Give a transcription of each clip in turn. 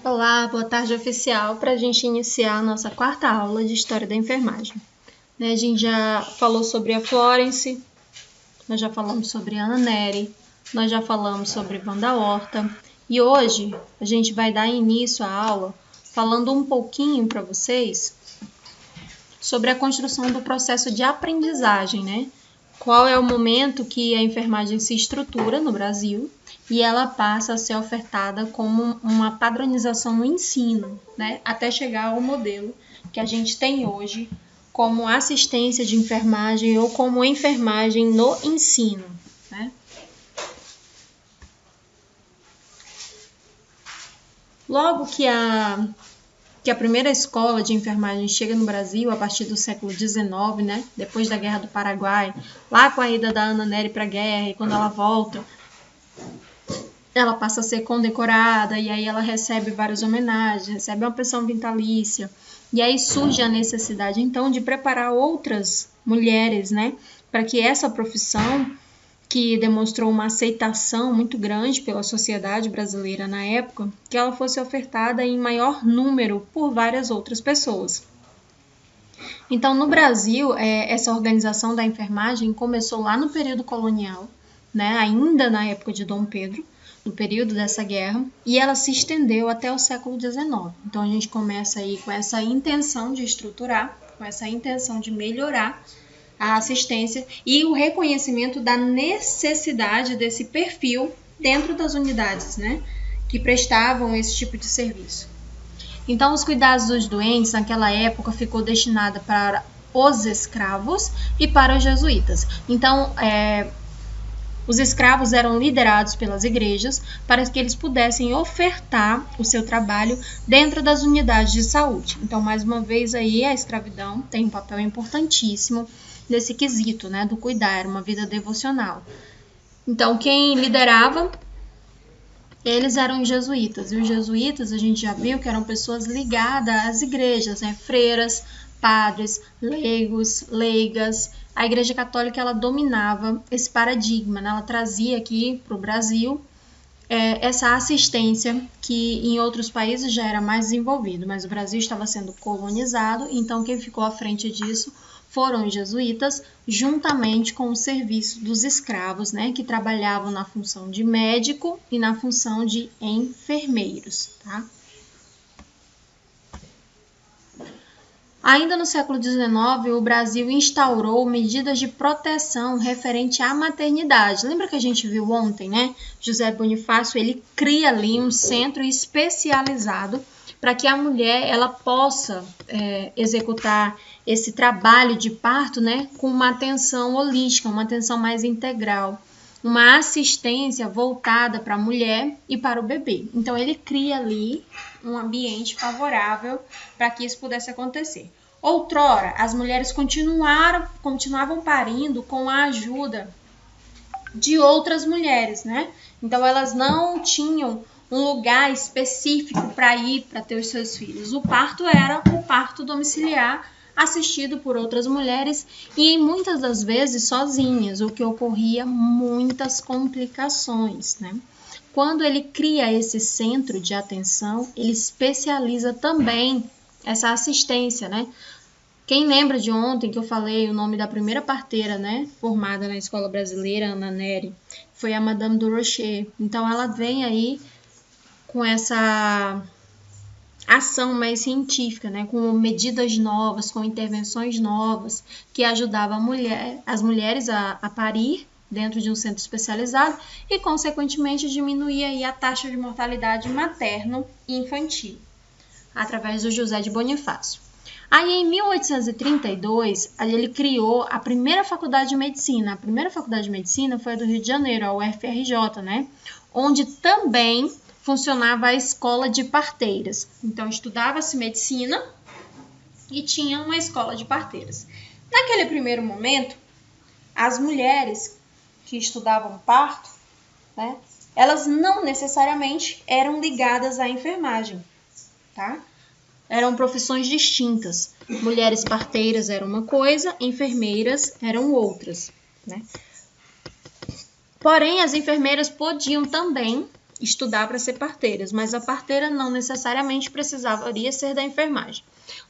Olá, boa tarde oficial, para a gente iniciar a nossa quarta aula de História da Enfermagem. A gente já falou sobre a Florence, nós já falamos sobre a Ana Nery, nós já falamos sobre Wanda Horta e hoje a gente vai dar início à aula falando um pouquinho para vocês sobre a construção do processo de aprendizagem, né? Qual é o momento que a enfermagem se estrutura no Brasil e ela passa a ser ofertada como uma padronização no ensino, né? Até chegar ao modelo que a gente tem hoje como assistência de enfermagem ou como enfermagem no ensino, né? Logo que a primeira escola de enfermagem chega no Brasil a partir do século XIX, né? Depois da Guerra do Paraguai, lá com a ida da Ana Nery para a guerra, e quando ela volta, ela passa a ser condecorada, e aí ela recebe várias homenagens, recebe uma pensão vitalícia, e aí surge a necessidade, então, de preparar outras mulheres, né? Para que essa profissão, que demonstrou uma aceitação muito grande pela sociedade brasileira na época, que ela fosse ofertada em maior número por várias outras pessoas. Então, no Brasil, essa organização da enfermagem começou lá no período colonial, né, ainda na época de Dom Pedro, no período dessa guerra, e ela se estendeu até o século XIX. Então, a gente começa aí com essa intenção de estruturar, com essa intenção de melhorar a assistência e o reconhecimento da necessidade desse perfil dentro das unidades, né, que prestavam esse tipo de serviço. Então, os cuidados dos doentes naquela época ficou destinada para os escravos e para os jesuítas. Então, os escravos eram liderados pelas igrejas para que eles pudessem ofertar o seu trabalho dentro das unidades de saúde. Então, mais uma vez aí, a escravidão tem um papel importantíssimo nesse quesito, né, do cuidar, era uma vida devocional. Então, quem liderava, eles eram os jesuítas, e os jesuítas a gente já viu que eram pessoas ligadas às igrejas, né, freiras, padres, leigos, leigas. A Igreja Católica, ela dominava esse paradigma, né, ela trazia aqui para o Brasil essa assistência que em outros países já era mais desenvolvido, mas o Brasil estava sendo colonizado, então quem ficou à frente disso foram os jesuítas, juntamente com o serviço dos escravos, né, que trabalhavam na função de médico e na função de enfermeiros, tá? Ainda no século XIX, o Brasil instaurou medidas de proteção referente à maternidade. Lembra que a gente viu ontem, né? José Bonifácio, ele cria ali um centro especializado para que a mulher ela possa executar esse trabalho de parto, né, com uma atenção holística, uma atenção mais integral, uma assistência voltada para a mulher e para o bebê. Então, ele cria ali um ambiente favorável para que isso pudesse acontecer. Outrora, as mulheres continuavam parindo com a ajuda de outras mulheres, né? Então, elas não tinham um lugar específico para ir para ter os seus filhos. O parto era o parto domiciliar, assistido por outras mulheres e muitas das vezes sozinhas, o que ocorria muitas complicações, né? Quando ele cria esse centro de atenção, ele especializa também essa assistência, né? Quem lembra de ontem que eu falei o nome da primeira parteira, né, formada na escola brasileira, Ana Nery, foi a Madame du Rocher. Então, ela vem aí com essa ação mais científica, né, com medidas novas, com intervenções novas, que ajudavam as mulheres a parir dentro de um centro especializado e, consequentemente, diminuir aí a taxa de mortalidade materno e infantil, através do José de Bonifácio. Aí, em 1832, ele criou a primeira faculdade de medicina. A primeira faculdade de medicina foi a do Rio de Janeiro, a UFRJ, né, onde também funcionava a escola de parteiras. Então, estudava-se medicina e tinha uma escola de parteiras. Naquele primeiro momento, as mulheres que estudavam parto, né, elas não necessariamente eram ligadas à enfermagem, tá? Eram profissões distintas. Mulheres parteiras eram uma coisa, enfermeiras eram outras, né? Porém, as enfermeiras podiam também estudar para ser parteiras, mas a parteira não necessariamente precisaria ser da enfermagem.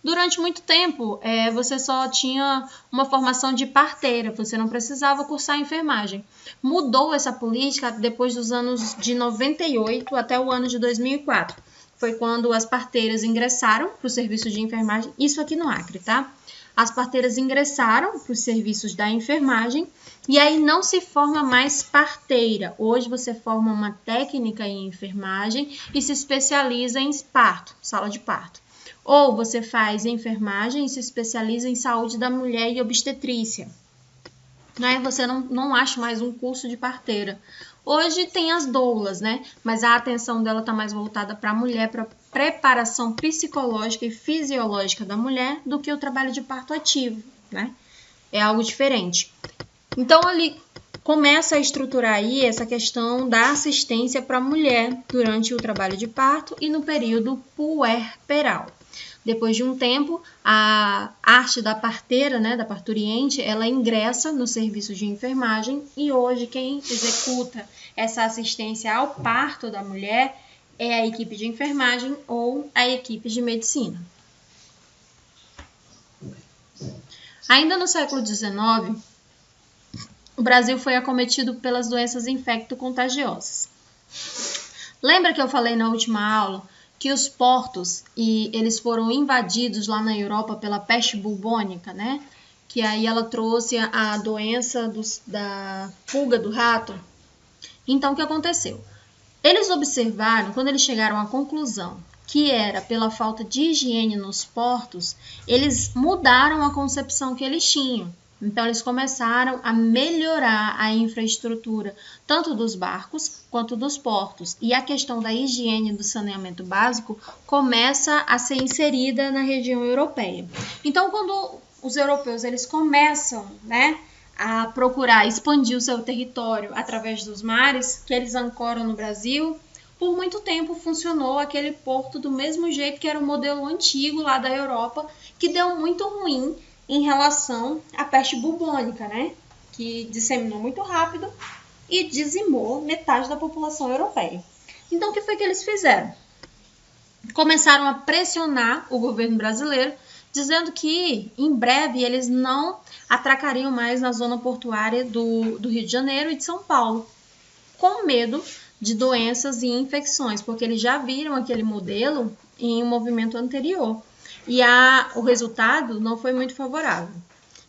Durante muito tempo, você só tinha uma formação de parteira, você não precisava cursar enfermagem. Mudou essa política depois dos anos de 98 até o ano de 2004. Foi quando as parteiras ingressaram para o serviço de enfermagem, isso aqui no Acre, tá? As parteiras ingressaram para os serviços da enfermagem e aí não se forma mais parteira. Hoje você forma uma técnica em enfermagem e se especializa em parto, sala de parto. Ou você faz enfermagem e se especializa em saúde da mulher e obstetrícia. Né? Você não acha mais um curso de parteira. Hoje tem as doulas, né? Mas a atenção dela está mais voltada para a mulher, para preparação psicológica e fisiológica da mulher do que o trabalho de parto ativo, né? É algo diferente. Então, ali começa a estruturar aí essa questão da assistência para a mulher durante o trabalho de parto e no período puerperal. Depois de um tempo, a arte da parteira, né, da parturiente, ela ingressa no serviço de enfermagem e hoje quem executa essa assistência ao parto da mulher é a equipe de enfermagem ou a equipe de medicina. Ainda no século XIX, o Brasil foi acometido pelas doenças infecto-contagiosas. Lembra que eu falei na última aula que os portos eles foram invadidos lá na Europa pela peste bubônica, né? Que aí ela trouxe a doença da pulga do rato. Então, o que aconteceu? Eles observaram, quando eles chegaram à conclusão que era pela falta de higiene nos portos, eles mudaram a concepção que eles tinham. Então, eles começaram a melhorar a infraestrutura, tanto dos barcos quanto dos portos. E a questão da higiene do saneamento básico começa a ser inserida na região europeia. Então, quando os europeus eles começam, né, a procurar expandir o seu território através dos mares, que eles ancoram no Brasil, por muito tempo funcionou aquele porto do mesmo jeito que era o modelo antigo lá da Europa, que deu muito ruim em relação à peste bubônica, né? Que disseminou muito rápido e dizimou metade da população europeia. Então, o que foi que eles fizeram? Começaram a pressionar o governo brasileiro, dizendo que em breve eles não atracariam mais na zona portuária do Rio de Janeiro e de São Paulo, com medo de doenças e infecções, porque eles já viram aquele modelo em um movimento anterior. E o resultado não foi muito favorável.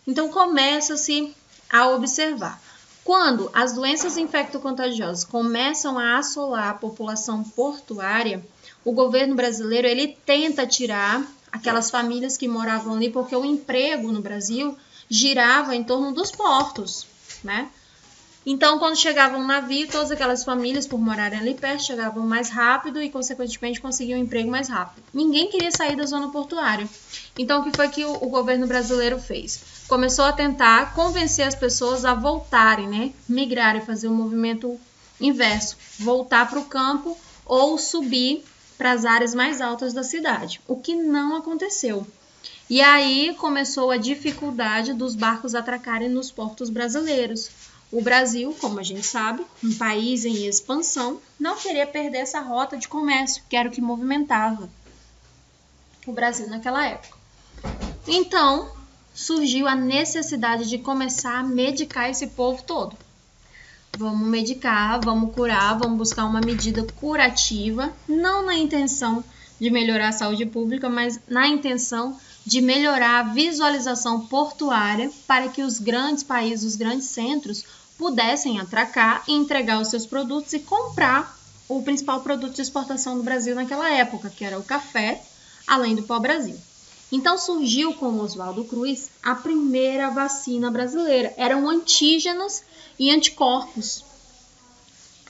Então, começa-se a observar. Quando as doenças infecto-contagiosas começam a assolar a população portuária, o governo brasileiro ele tenta tirar aquelas famílias que moravam ali, porque o emprego no Brasil girava em torno dos portos, né? Então, quando chegava um navio, todas aquelas famílias, por morarem ali perto, chegavam mais rápido e, consequentemente, conseguiam um emprego mais rápido. Ninguém queria sair da zona portuária. Então, o que foi que o governo brasileiro fez? Começou a tentar convencer as pessoas a voltarem, né? Migrarem, fazer um movimento inverso. Voltar para o campo ou subir para as áreas mais altas da cidade. O que não aconteceu. E aí começou a dificuldade dos barcos atracarem nos portos brasileiros. O Brasil, como a gente sabe, um país em expansão, não queria perder essa rota de comércio, que era o que movimentava o Brasil naquela época. Então, surgiu a necessidade de começar a medicar esse povo todo. Vamos medicar, vamos curar, vamos buscar uma medida curativa, não na intenção de melhorar a saúde pública, mas na intenção de melhorar a visualização portuária para que os grandes países, os grandes centros, pudessem atracar e entregar os seus produtos e comprar o principal produto de exportação do Brasil naquela época, que era o café, além do pau-brasil. Então surgiu com Oswaldo Cruz a primeira vacina brasileira. Eram antígenos e anticorpos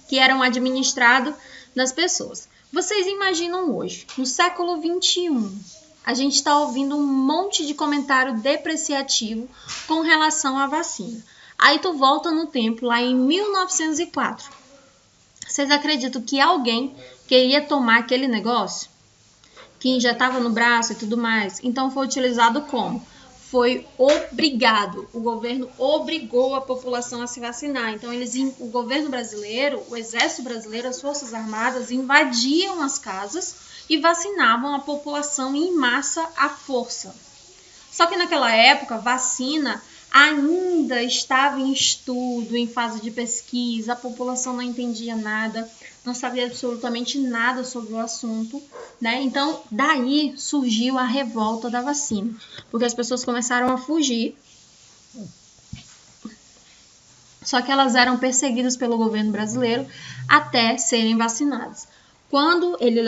que eram administrados nas pessoas. Vocês imaginam hoje, no século XXI, a gente está ouvindo um monte de comentário depreciativo com relação à vacina. Aí tu volta no tempo, lá em 1904. Vocês acreditam que alguém queria tomar aquele negócio? Que injetava no braço e tudo mais. Então foi utilizado como? foi obrigado. O governo obrigou a população a se vacinar. Então, o governo brasileiro, o exército brasileiro, as forças armadas invadiam as casas e vacinavam a população em massa à força. Só que naquela época, vacina ainda estava em estudo, em fase de pesquisa, a população não entendia nada, não sabia absolutamente nada sobre o assunto, né? Então, daí surgiu a revolta da vacina, porque as pessoas começaram a fugir, só que elas eram perseguidas pelo governo brasileiro até serem vacinadas. Quando ele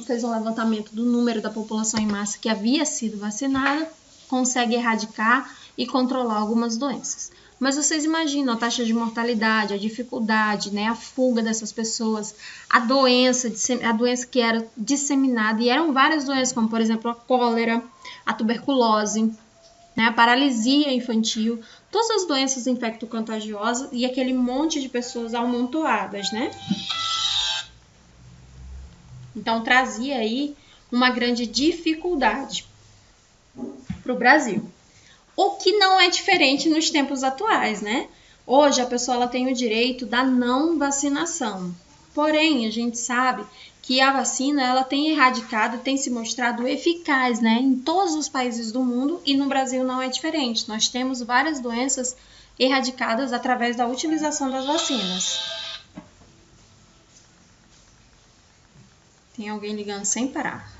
fez um levantamento do número da população em massa que havia sido vacinada, consegue erradicar e controlar algumas doenças. Mas vocês imaginam a taxa de mortalidade, a dificuldade, né, a fuga dessas pessoas, a doença que era disseminada, e eram várias doenças, como por exemplo a cólera, a tuberculose, né, a paralisia infantil, todas as doenças infecto-contagiosas e aquele monte de pessoas amontoadas, né? Então trazia aí uma grande dificuldade para o Brasil. O que não é diferente nos tempos atuais, né? Hoje a pessoa ela tem o direito da não vacinação. Porém, a gente sabe que a vacina ela tem erradicado, tem se mostrado eficaz, né, em todos os países do mundo, e no Brasil não é diferente. Nós temos várias doenças erradicadas através da utilização das vacinas. Tem alguém ligando sem parar.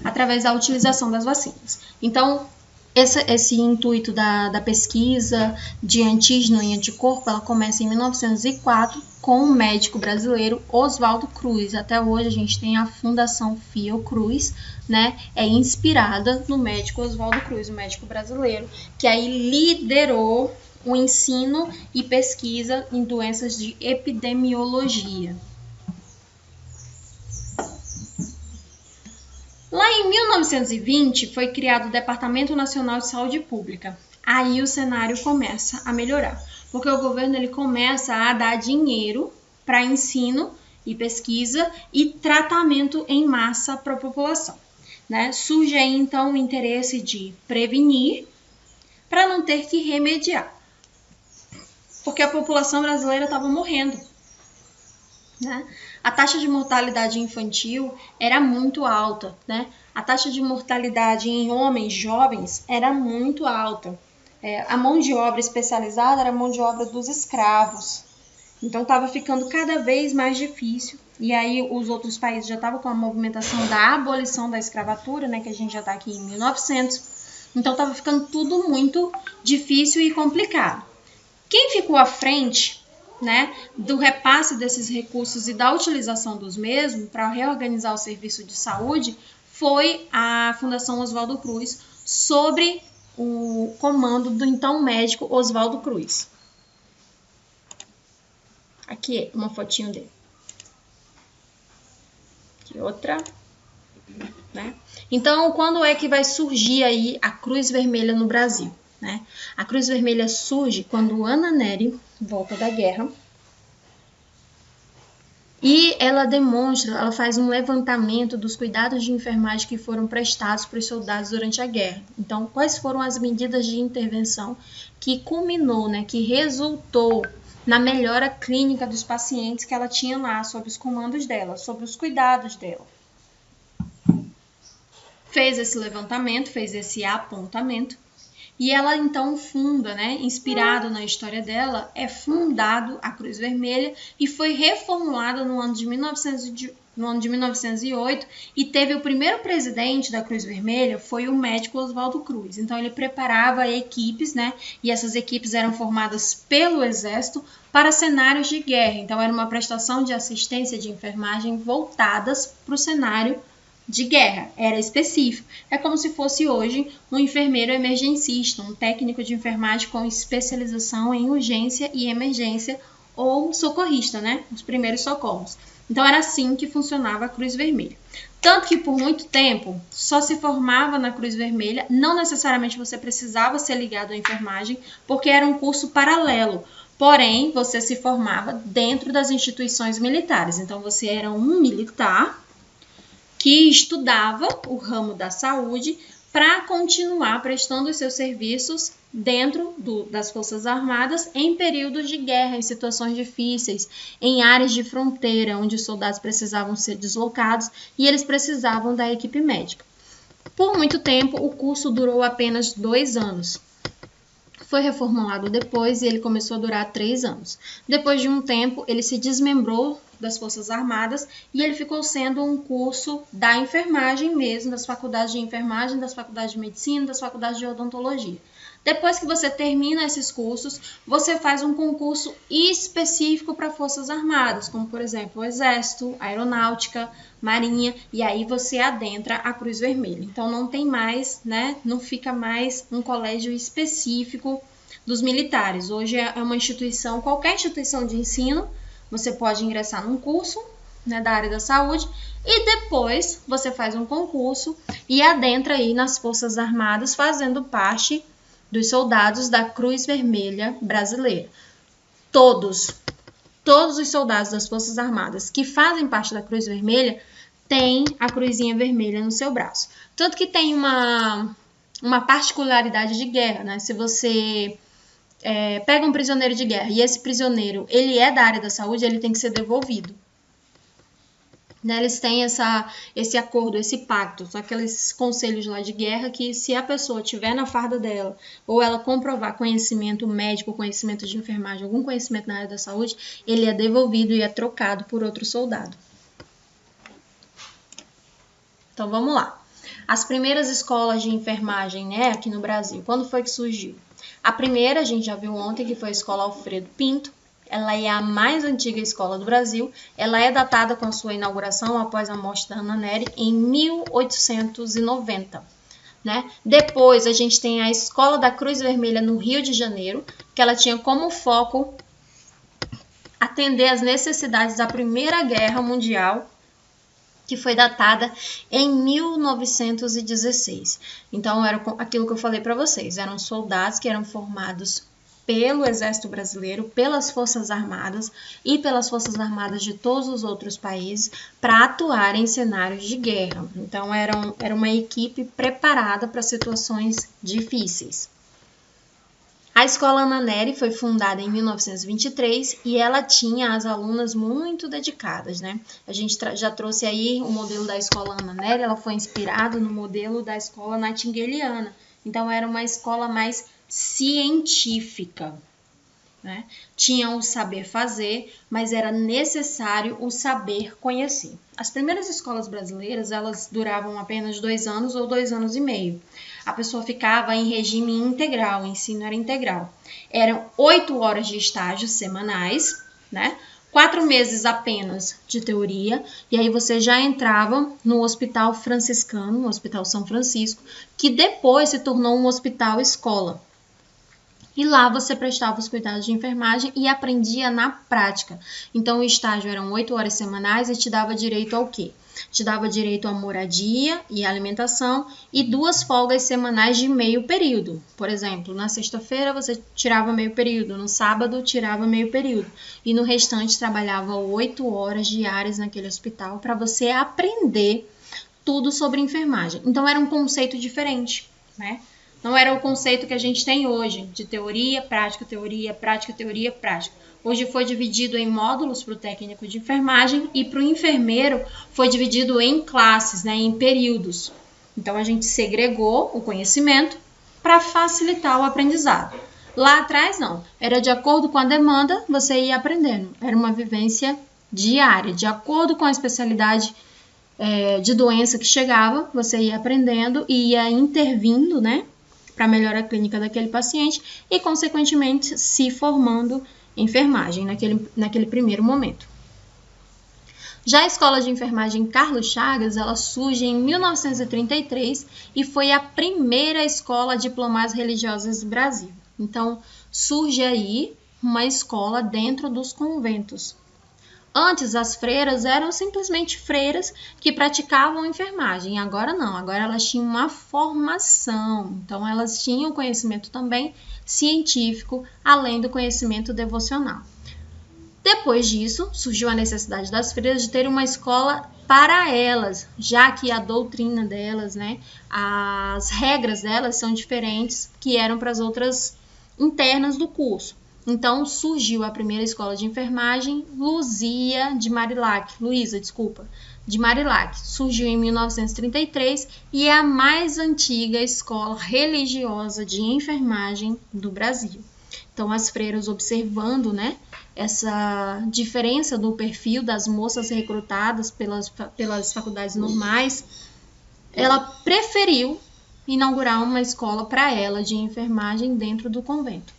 Através da utilização das vacinas. Então, esse intuito da pesquisa de antígeno e anticorpo, ela começa em 1904 com um médico brasileiro, Oswaldo Cruz. Até hoje a gente tem a Fundação Fiocruz, né? É inspirada no médico Oswaldo Cruz, um médico brasileiro, que aí liderou o ensino e pesquisa em doenças de epidemiologia. Lá em 1920 foi criado o Departamento Nacional de Saúde Pública. Aí o cenário começa a melhorar, porque o governo ele começa a dar dinheiro para ensino e pesquisa e tratamento em massa para a população, né? Surge aí então o interesse de prevenir para não ter que remediar, porque a população brasileira estava morrendo, né? A taxa de mortalidade infantil era muito alta, né? A taxa de mortalidade em homens jovens era muito alta. A mão de obra especializada era a mão de obra dos escravos. Então estava ficando cada vez mais difícil. E aí os outros países já estavam com a movimentação da abolição da escravatura, né? Que a gente já está aqui em 1900. Então estava ficando tudo muito difícil e complicado. Quem ficou à frente, né, do repasse desses recursos e da utilização dos mesmos para reorganizar o serviço de saúde foi a Fundação Oswaldo Cruz, sobre o comando do então médico Oswaldo Cruz. Aqui uma fotinho dele. Aqui outra, né? Então, quando é que vai surgir aí a Cruz Vermelha no Brasil, né? A Cruz Vermelha surge quando Ana Nery volta da guerra e ela faz um levantamento dos cuidados de enfermagem que foram prestados para os soldados durante a guerra. Então, quais foram as medidas de intervenção que culminou, né, que resultou na melhora clínica dos pacientes que ela tinha lá, sob os comandos dela, sob os cuidados dela. Fez esse levantamento, fez esse apontamento, e ela então funda, né, inspirado na história dela, é fundado a Cruz Vermelha e foi reformulada no ano de 1908, e teve o primeiro presidente da Cruz Vermelha, foi o médico Oswaldo Cruz. Então ele preparava equipes, né, e essas equipes eram formadas pelo Exército para cenários de guerra. Então era uma prestação de assistência de enfermagem voltadas para o cenário de guerra, era específico. É como se fosse hoje um enfermeiro emergencista, um técnico de enfermagem com especialização em urgência e emergência, ou socorrista, né? Os primeiros socorros. Então era assim que funcionava a Cruz Vermelha. Tanto que por muito tempo só se formava na Cruz Vermelha, não necessariamente você precisava ser ligado à enfermagem, porque era um curso paralelo. Porém, você se formava dentro das instituições militares. Então você era um militar que estudava o ramo da saúde para continuar prestando os seus serviços dentro das Forças Armadas em períodos de guerra, em situações difíceis, em áreas de fronteira onde os soldados precisavam ser deslocados e eles precisavam da equipe médica. Por muito tempo, o curso durou apenas 2 anos. Foi reformulado depois e ele começou a durar 3 anos. Depois de um tempo, ele se desmembrou das Forças Armadas e ele ficou sendo um curso da enfermagem mesmo, das faculdades de enfermagem, das faculdades de medicina, das faculdades de odontologia. Depois que você termina esses cursos, você faz um concurso específico para Forças Armadas, como por exemplo o Exército, Aeronáutica, Marinha, e aí você adentra a Cruz Vermelha. Então não tem mais, né? Não fica mais um colégio específico dos militares. Hoje é uma instituição, qualquer instituição de ensino, você pode ingressar num curso, né, da área da saúde e depois você faz um concurso e adentra aí nas Forças Armadas fazendo parte dos soldados da Cruz Vermelha Brasileira. Todos os soldados das Forças Armadas que fazem parte da Cruz Vermelha têm a cruzinha vermelha no seu braço. Tanto que tem uma particularidade de guerra, né? Se você pega um prisioneiro de guerra e esse prisioneiro ele é da área da saúde, ele tem que ser devolvido. Né, eles têm esse acordo, esse pacto, são aqueles conselhos lá de guerra que se a pessoa tiver na farda dela ou ela comprovar conhecimento médico, conhecimento de enfermagem, algum conhecimento na área da saúde, ele é devolvido e é trocado por outro soldado. Então vamos lá. As primeiras escolas de enfermagem, né, aqui no Brasil, quando foi que surgiu? A primeira, a gente já viu ontem, que foi a Escola Alfredo Pinto. Ela é a mais antiga escola do Brasil. Ela é datada com a sua inauguração após a morte da Ana Nery em 1890. Né? Depois a gente tem a Escola da Cruz Vermelha no Rio de Janeiro, que ela tinha como foco atender às necessidades da Primeira Guerra Mundial, que foi datada em 1916. Então, era aquilo que eu falei para vocês, eram soldados que eram formados pelo Exército Brasileiro, pelas Forças Armadas e pelas Forças Armadas de todos os outros países para atuar em cenários de guerra. Então, era uma equipe preparada para situações difíceis. A Escola Ana Nery foi fundada em 1923 e ela tinha as alunas muito dedicadas, né? A gente já trouxe aí o modelo da Escola Ana Nery, ela foi inspirada no modelo da Escola Nightingaliana. Então, era uma escola mais científica, né? Tinha o saber fazer, mas era necessário o saber conhecer. As primeiras escolas brasileiras, elas duravam apenas 2 anos ou 2 anos e meio. A pessoa ficava em regime integral, o ensino era integral. Eram 8 horas de estágio semanais, né? 4 meses apenas de teoria, e aí você já entrava no Hospital Franciscano, no Hospital São Francisco, que depois se tornou um hospital escola. E lá você prestava os cuidados de enfermagem e aprendia na prática. Então, o estágio eram 8 horas semanais e te dava direito ao quê? Te dava direito à moradia e alimentação e 2 folgas semanais de meio período. Por exemplo, na sexta-feira você tirava meio período, no sábado tirava meio período. E no restante trabalhava 8 horas diárias naquele hospital para você aprender tudo sobre enfermagem. Então, era um conceito diferente, né? Não era o conceito que a gente tem hoje, de teoria, prática, teoria, prática, teoria, prática. Hoje foi dividido em módulos para o técnico de enfermagem e para o enfermeiro foi dividido em classes, né, em períodos. Então, a gente segregou o conhecimento para facilitar o aprendizado. Lá atrás, não. Era de acordo com a demanda, você ia aprendendo. Era uma vivência diária, de acordo com a especialidade de doença que chegava, você ia aprendendo e ia intervindo, né, para melhorar a clínica daquele paciente e, consequentemente, se formando em enfermagem naquele primeiro momento. Já a Escola de Enfermagem Carlos Chagas, ela surge em 1933 e foi a primeira escola de diplomadas religiosas do Brasil. Então, surge aí uma escola dentro dos conventos. Antes, as freiras eram simplesmente freiras que praticavam enfermagem. Agora não, agora elas tinham uma formação. Então, elas tinham conhecimento também científico, além do conhecimento devocional. Depois disso, surgiu a necessidade das freiras de ter uma escola para elas, já que a doutrina delas, né, as regras delas são diferentes que eram para as outras internas do curso. Então, surgiu a primeira escola de enfermagem, Luísa de Marilac. Surgiu em 1933 e é a mais antiga escola religiosa de enfermagem do Brasil. Então, as freiras, observando, né, essa diferença do perfil das moças recrutadas pelas faculdades normais, ela preferiu inaugurar uma escola para ela de enfermagem dentro do convento.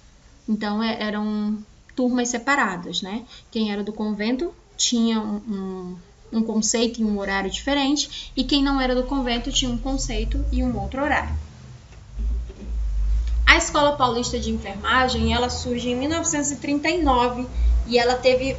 Então, eram turmas separadas, né? Quem era do convento tinha um conceito e um horário diferente, e quem não era do convento tinha um conceito e um outro horário. A Escola Paulista de Enfermagem, ela surge em 1939 e ela teve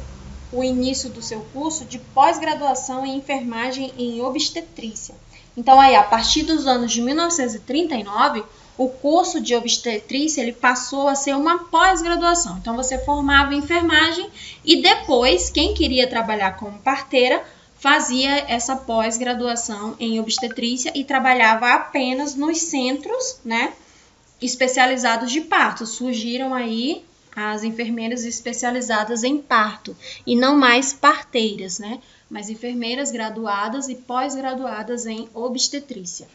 o início do seu curso de pós-graduação em enfermagem em obstetrícia. Então, aí, a partir dos anos de 1939, o curso de obstetrícia ele passou a ser uma pós-graduação. Então, você formava em enfermagem e depois, quem queria trabalhar como parteira, fazia essa pós-graduação em obstetrícia e trabalhava apenas nos centros, né, especializados de parto. Surgiram aí as enfermeiras especializadas em parto e não mais parteiras, né, mas enfermeiras graduadas e pós-graduadas em obstetrícia.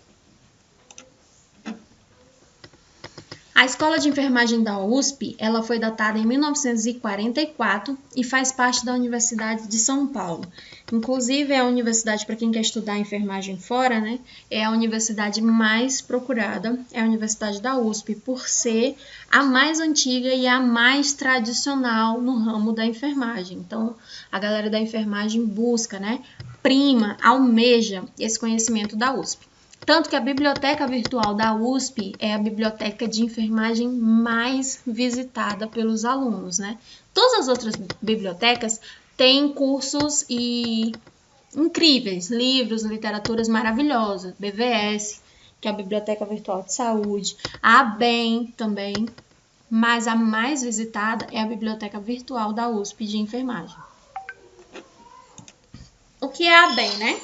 A Escola de Enfermagem da USP, ela foi datada em 1944 e faz parte da Universidade de São Paulo. Inclusive, é a universidade, para quem quer estudar enfermagem fora, né, é a universidade mais procurada, é a Universidade da USP, por ser a mais antiga e a mais tradicional no ramo da enfermagem. Então, a galera da enfermagem busca, né, almeja esse conhecimento da USP. Tanto que a biblioteca virtual da USP é a biblioteca de enfermagem mais visitada pelos alunos, né? Todas as outras bibliotecas têm cursos incríveis, livros, literaturas maravilhosas, BVS, que é a Biblioteca Virtual de Saúde, a ABEM também, mas a mais visitada é a Biblioteca Virtual da USP de Enfermagem. O que é a ABEM, né?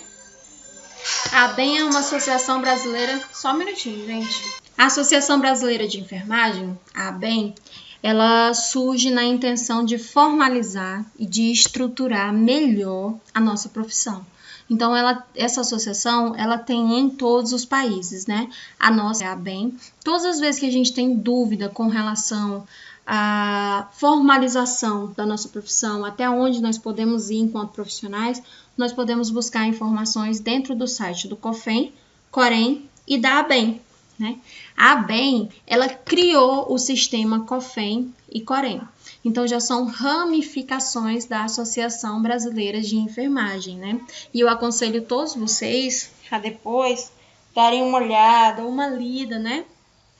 A ABEM é uma associação brasileira... Só um minutinho, gente. A Associação Brasileira de Enfermagem, a ABEM, ela surge na intenção de formalizar e de estruturar melhor a nossa profissão. Então, essa associação, ela tem em todos os países, né? A nossa é a ABEM. Todas as vezes que a gente tem dúvida com relação à formalização da nossa profissão, até onde nós podemos ir enquanto profissionais, nós podemos buscar informações dentro do site do COFEM, COREM e da ABEM, né? A ABEM, ela criou o sistema COFEM e COREM. Então, já são ramificações da Associação Brasileira de Enfermagem, né? E eu aconselho todos vocês a depois darem uma olhada, uma lida, né?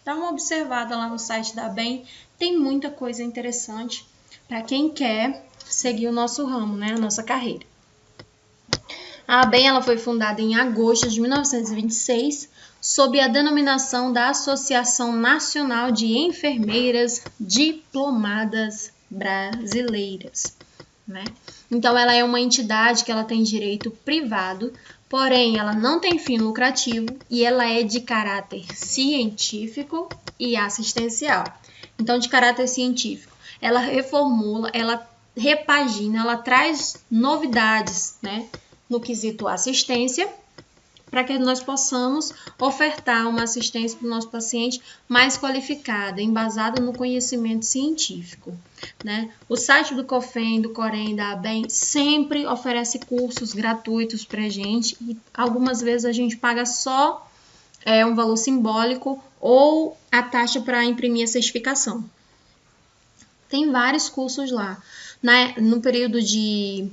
Dá uma observada lá no site da ABEM. Tem muita coisa interessante para quem quer seguir o nosso ramo, né? A nossa carreira. A ABEM, ela foi fundada em agosto de 1926, sob a denominação da Associação Nacional de Enfermeiras Diplomadas Brasileiras, né? Então, ela é uma entidade que ela tem direito privado, porém, ela não tem fim lucrativo e ela é de caráter científico e assistencial. Então, de caráter científico, ela reformula, ela repagina, ela traz novidades, né, no quesito assistência, para que nós possamos ofertar uma assistência para o nosso paciente mais qualificada, embasada no conhecimento científico, né? O site do COFEM, do COREM, da ABEM sempre oferece cursos gratuitos para a gente e algumas vezes a gente paga só um valor simbólico ou a taxa para imprimir a certificação. Tem vários cursos lá. No período de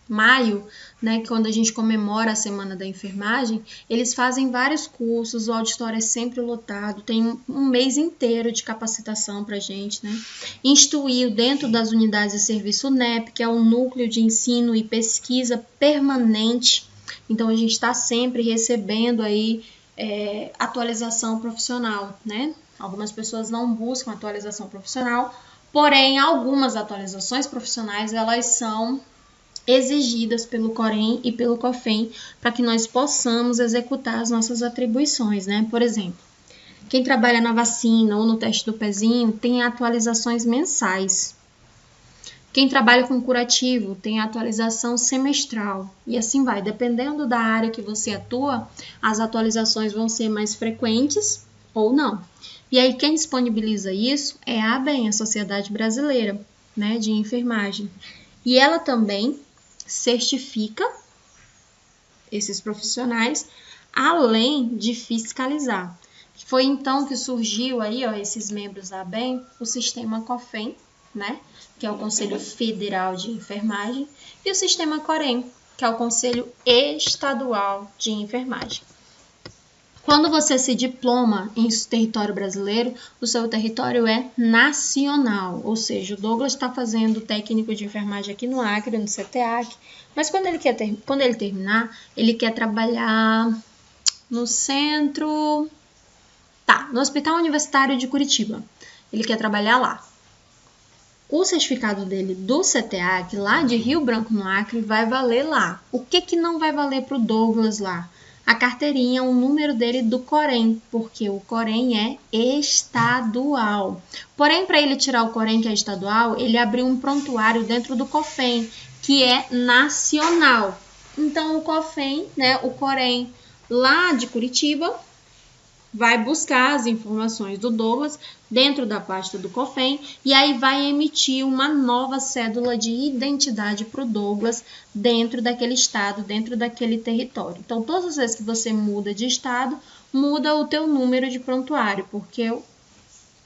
maio, né, quando a gente comemora a Semana da Enfermagem, eles fazem vários cursos, o auditório é sempre lotado, tem um mês inteiro de capacitação para a gente, né? Instruir dentro das unidades de serviço NEP, que é o Núcleo de Ensino e Pesquisa Permanente. Então, a gente está sempre recebendo aí atualização profissional, né? Algumas pessoas não buscam atualização profissional, porém, algumas atualizações profissionais, elas são exigidas pelo Corém e pelo COFEM para que nós possamos executar as nossas atribuições, né? Por exemplo, quem trabalha na vacina ou no teste do pezinho tem atualizações mensais. Quem trabalha com curativo tem atualização semestral e assim vai. Dependendo da área que você atua, as atualizações vão ser mais frequentes ou não. E aí quem disponibiliza isso é a ABEM, a Sociedade Brasileira, né, de Enfermagem. E ela também certifica esses profissionais, além de fiscalizar. Foi então que surgiu aí, ó, esses membros da ABEM, o sistema COFEM, né, que é o Conselho Federal de Enfermagem, e o sistema COREM, que é o Conselho Estadual de Enfermagem. Quando você se diploma em território brasileiro, o seu território é nacional, ou seja, o Douglas está fazendo técnico de enfermagem aqui no Acre, no CTAC, mas quando ele terminar, ele quer trabalhar no centro, no Hospital Universitário de Curitiba, ele quer trabalhar lá. O certificado dele do CTAC, lá de Rio Branco, no Acre, vai valer lá. O que não vai valer para o Douglas lá? A carteirinha, o número dele do Corém, porque o Corém é estadual. Porém, para ele tirar o Corém, que é estadual, ele abriu um prontuário dentro do COFEM, que é nacional. Então, o COFEM, né, o Corém lá de Curitiba, vai buscar as informações do Douglas dentro da pasta do COFEM e aí vai emitir uma nova cédula de identidade para o Douglas dentro daquele estado, dentro daquele território. Então, todas as vezes que você muda de estado, muda o teu número de prontuário, porque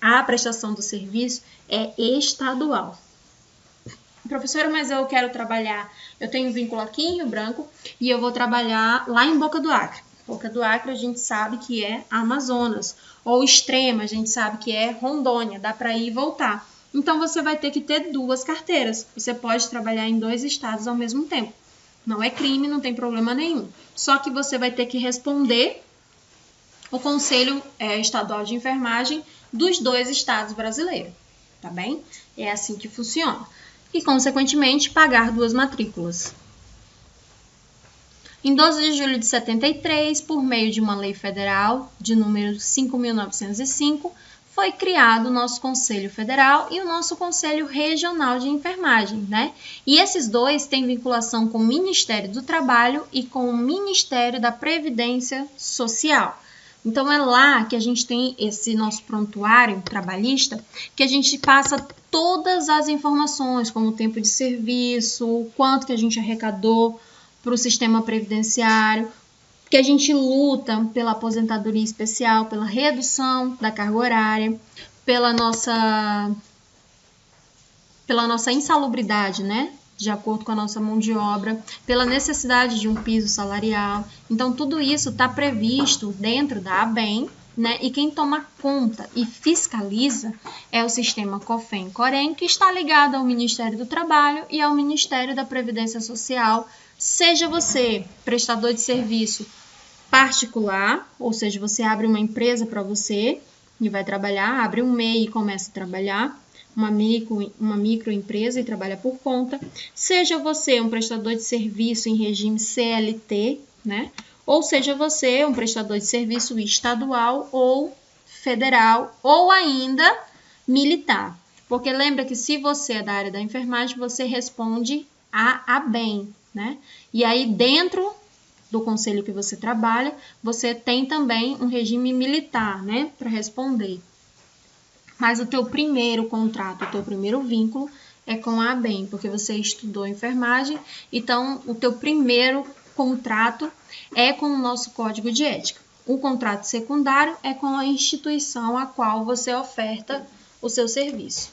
a prestação do serviço é estadual. Professora, mas eu quero trabalhar, eu tenho um vínculo aqui em Rio Branco e eu vou trabalhar lá em Boca do Acre. Boca do Acre a gente sabe que é Amazonas, ou Extrema a gente sabe que é Rondônia, dá para ir e voltar. Então você vai ter que ter 2 carteiras, você pode trabalhar em 2 estados ao mesmo tempo. Não é crime, não tem problema nenhum. Só que você vai ter que responder o Conselho Estadual de Enfermagem dos 2 estados brasileiros, tá bem? É assim que funciona. E, consequentemente, pagar 2 matrículas. Em 12 de julho de 73, por meio de uma lei federal de número 5.905, foi criado o nosso Conselho Federal e o nosso Conselho Regional de Enfermagem, né? E esses 2 têm vinculação com o Ministério do Trabalho e com o Ministério da Previdência Social. Então, é lá que a gente tem esse nosso prontuário trabalhista, que a gente passa todas as informações, como o tempo de serviço, o quanto que a gente arrecadou para o sistema previdenciário, que a gente luta pela aposentadoria especial, pela redução da carga horária, pela nossa insalubridade, né? De acordo com a nossa mão de obra, pela necessidade de um piso salarial. Então, tudo isso está previsto dentro da ABEM, né? E quem toma conta e fiscaliza é o sistema COFEM-COREM, que está ligado ao Ministério do Trabalho e ao Ministério da Previdência Social. Seja você prestador de serviço particular, ou seja, você abre uma empresa para você e vai trabalhar, abre um MEI e começa a trabalhar, uma microempresa e trabalha por conta, seja você um prestador de serviço em regime CLT, né? Ou seja você um prestador de serviço estadual ou federal ou ainda militar. Porque lembra que se você é da área da enfermagem, você responde à ABEM, né? E aí dentro do conselho que você trabalha, você tem também um regime militar, né, para responder. Mas o teu primeiro contrato, o teu primeiro vínculo é com a ABEM, porque você estudou enfermagem, então o teu primeiro contrato é com o nosso código de ética. O contrato secundário é com a instituição a qual você oferta o seu serviço.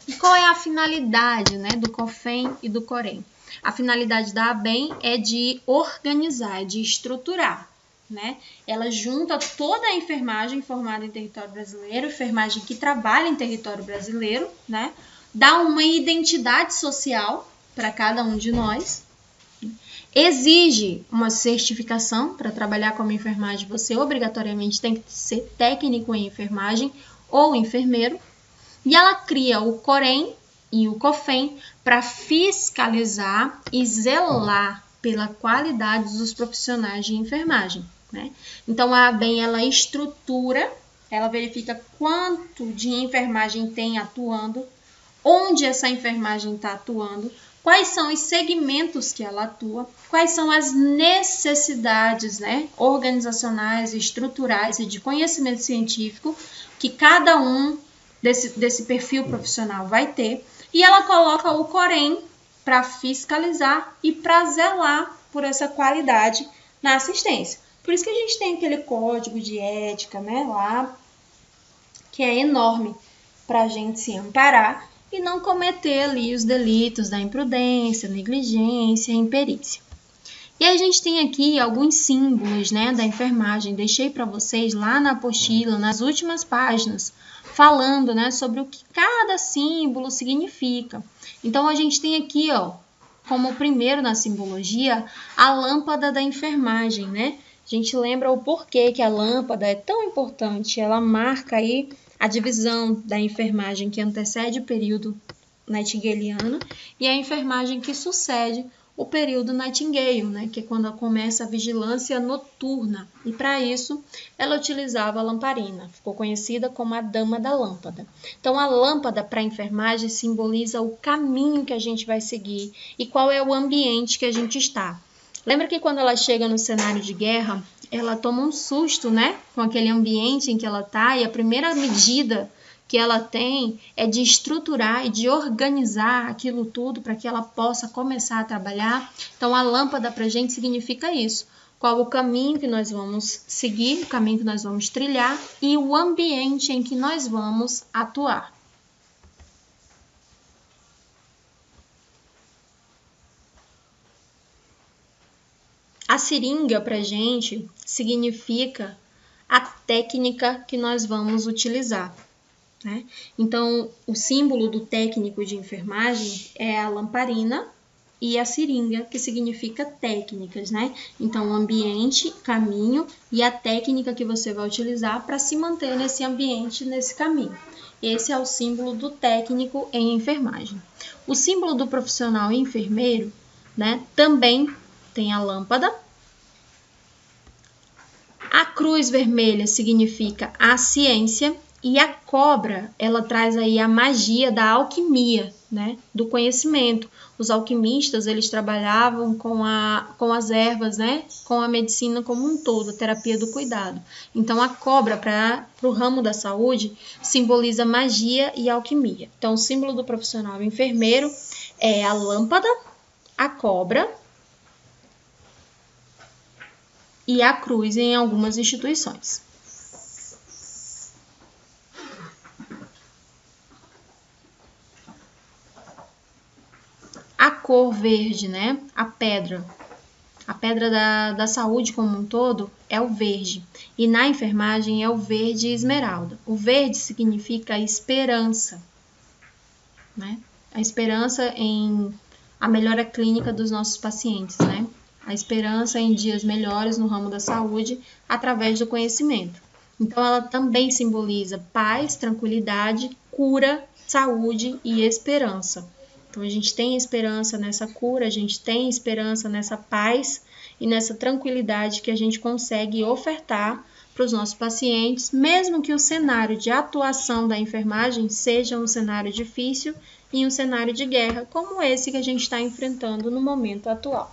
E qual é a finalidade, né, do COFEM e do COREM? A finalidade da ABEM é de organizar, é de estruturar, né? Ela junta toda a enfermagem formada em território brasileiro, enfermagem que trabalha em território brasileiro, né? Dá uma identidade social para cada um de nós, exige uma certificação para trabalhar como enfermagem, você obrigatoriamente tem que ser técnico em enfermagem ou enfermeiro, e ela cria o COREM e o COFEM para fiscalizar e zelar pela qualidade dos profissionais de enfermagem, né? Então, a ABEM, ela estrutura, ela verifica quanto de enfermagem tem atuando, onde essa enfermagem está atuando, quais são os segmentos que ela atua, quais são as necessidades, né, organizacionais, estruturais e de conhecimento científico que cada um desse perfil profissional vai ter, e ela coloca o COREM para fiscalizar e para zelar por essa qualidade na assistência. Por isso que a gente tem aquele código de ética, né, lá, que é enorme para a gente se amparar e não cometer ali os delitos da imprudência, negligência e imperícia. E a gente tem aqui alguns símbolos, né, da enfermagem. Deixei para vocês lá na apostila, nas últimas páginas, falando, né, sobre o que cada símbolo significa. Então, a gente tem aqui, ó, como primeiro na simbologia, a lâmpada da enfermagem, né? A gente lembra o porquê que a lâmpada é tão importante. Ela marca aí a divisão da enfermagem que antecede o período nightingaliano e a enfermagem que sucede o período Nightingale, né, que é quando começa a vigilância noturna. E para isso, ela utilizava a lamparina. Ficou conhecida como a Dama da Lâmpada. Então, a lâmpada para a enfermagem simboliza o caminho que a gente vai seguir e qual é o ambiente que a gente está. Lembra que quando ela chega no cenário de guerra, ela toma um susto, né, com aquele ambiente em que ela está, e a primeira medida que ela tem é de estruturar e de organizar aquilo tudo para que ela possa começar a trabalhar. Então, a lâmpada para a gente significa isso. Qual o caminho que nós vamos seguir, o caminho que nós vamos trilhar e o ambiente em que nós vamos atuar. A seringa para a gente significa a técnica que nós vamos utilizar, né? Então, o símbolo do técnico de enfermagem é a lamparina e a seringa, que significa técnicas, né? Então, ambiente, caminho e a técnica que você vai utilizar para se manter nesse ambiente, nesse caminho. Esse é o símbolo do técnico em enfermagem. O símbolo do profissional enfermeiro, né, também tem a lâmpada. A cruz vermelha significa a ciência e a cobra, ela traz aí a magia da alquimia, né, do conhecimento. Os alquimistas, eles trabalhavam com as ervas, né, com a medicina como um todo, a terapia do cuidado. Então, a cobra, para o ramo da saúde, simboliza magia e alquimia. Então, o símbolo do profissional enfermeiro é a lâmpada, a cobra e a cruz em algumas instituições. A cor verde, né? A pedra da saúde como um todo é o verde. E na enfermagem é o verde esmeralda. O verde significa esperança, né? A esperança em a melhora clínica dos nossos pacientes, né? A esperança em dias melhores no ramo da saúde através do conhecimento. Então, ela também simboliza paz, tranquilidade, cura, saúde e esperança. Então, a gente tem esperança nessa cura, a gente tem esperança nessa paz e nessa tranquilidade que a gente consegue ofertar para os nossos pacientes, mesmo que o cenário de atuação da enfermagem seja um cenário difícil e um cenário de guerra, como esse que a gente está enfrentando no momento atual.